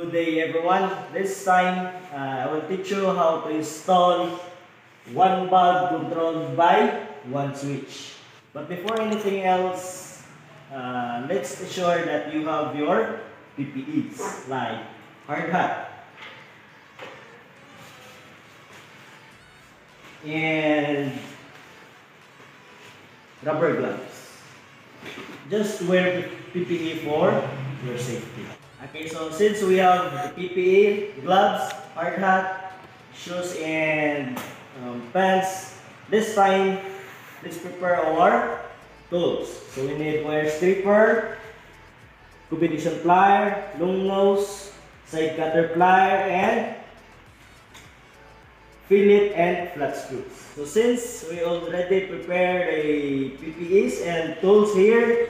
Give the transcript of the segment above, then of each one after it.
Good day everyone. This time I will teach you how to install one bulb controlled by one switch. But before anything else, let's ensure that you have your PPEs like hard hat and rubber gloves. Just wear PPE for your safety. Okay, so since we have the PPE, gloves, hard hat, shoes, and pants, this time, let's prepare our tools. So we need wire stripper, combination plier, long nose, side cutter plier, and fillet and flat screws. So since we already prepared the PPEs and tools here,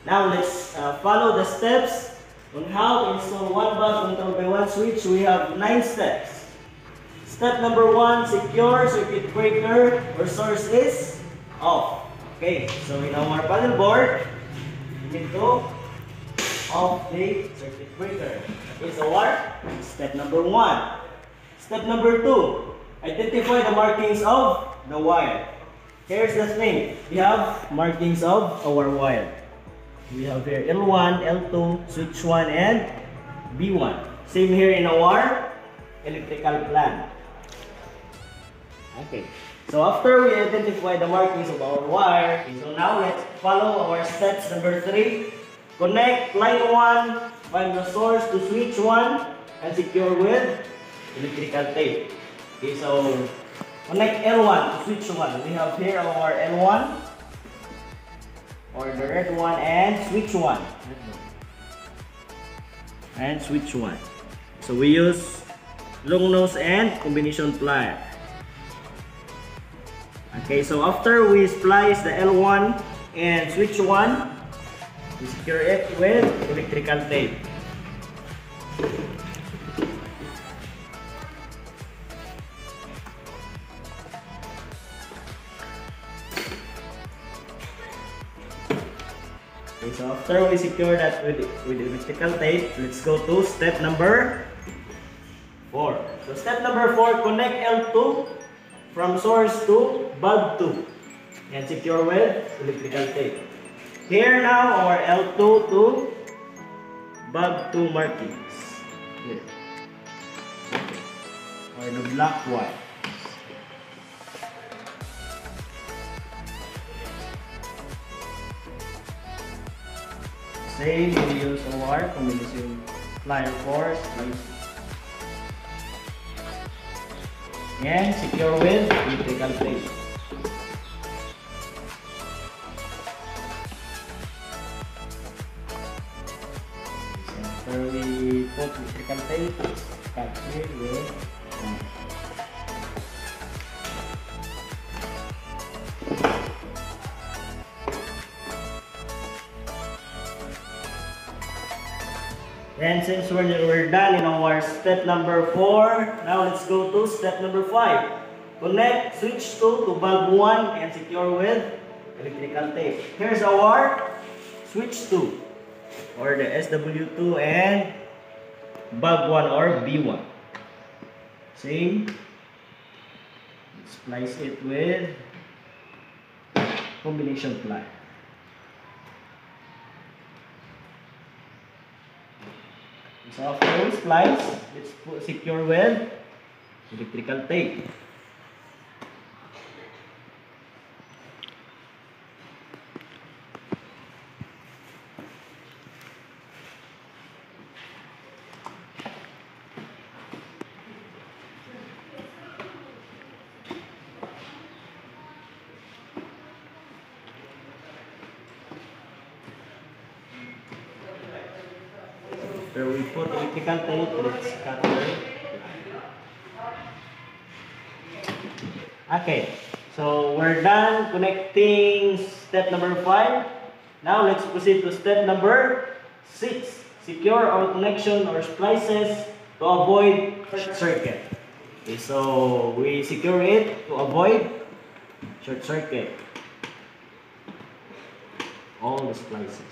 now let's follow the steps on how to install one bulb controlled by one switch. We have 9 steps. Step number 1, secure circuit breaker or source is off. Okay, so in our panel board, we need to off the circuit breaker. Okay, so what? Step number 1. Step number 2, identify the markings of the wire. Here's the thing, we have markings of our wire. We have here L1, L2, switch 1, and B1. Same here in our electrical plan. Okay, so after we identify the markings of our wire, so now let's follow our steps number 3. Connect line 1, find the source to switch 1, and secure with electrical tape. Okay, so connect L1 to switch 1. We have here our L1, or the red one, and switch 1. And switch 1. So we use long nose and combination plier. Okay, so after we splice the L1 and switch 1, we secure it with electrical tape. Okay, so after we secure that with electrical tape, let's go to step number 4. So step number 4, connect L2 from source to bulb 2 and secure with electrical tape. Here now our L2 to bulb 2 markings. Here. Okay. Or the black wire. Same, we use our combination plier for splicing. And secure with electrical tape. So after we put electrical tape, cut here with And since we're done in our step number 4, now let's go to step number 5. Connect switch 2 to bulb 1 and secure with electrical tape. Here's our switch 2 or the SW2 and bulb 1 or B1. Same. Splice it with combination plier. So after we splice, let's secure with electrical tape. After we put electrical tape, let's cut it. Okay, so we're done connecting step number 5. Now let's proceed to step number 6. Secure our connection or splices to avoid short circuit. Okay, so we secure it to avoid short circuit. All the splices.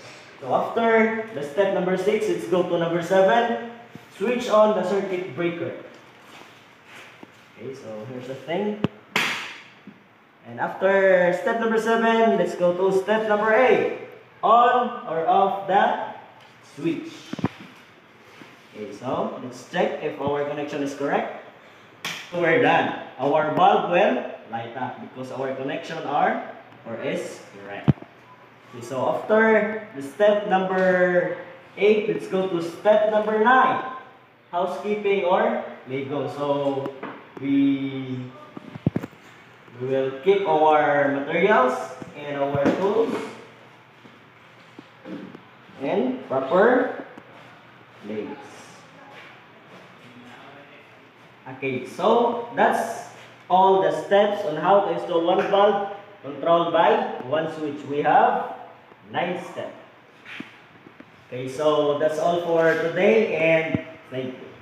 So after the step number 6, let's go to number 7. switch on the circuit breaker. Okay, so here's the thing. And after step number 7, let's go to step number 8. On or off the switch. Okay, so let's check if our connection is correct. So we're done. Our bulb will light up because our connection is correct. Okay, so after the step number 8, let's go to step number 9. Housekeeping or Lego. So we will keep our materials and our tools in proper place. Okay, so that's all the steps on how to install one bulb controlled by one switch. We have 9 steps. Okay, so that's all for today and thank you.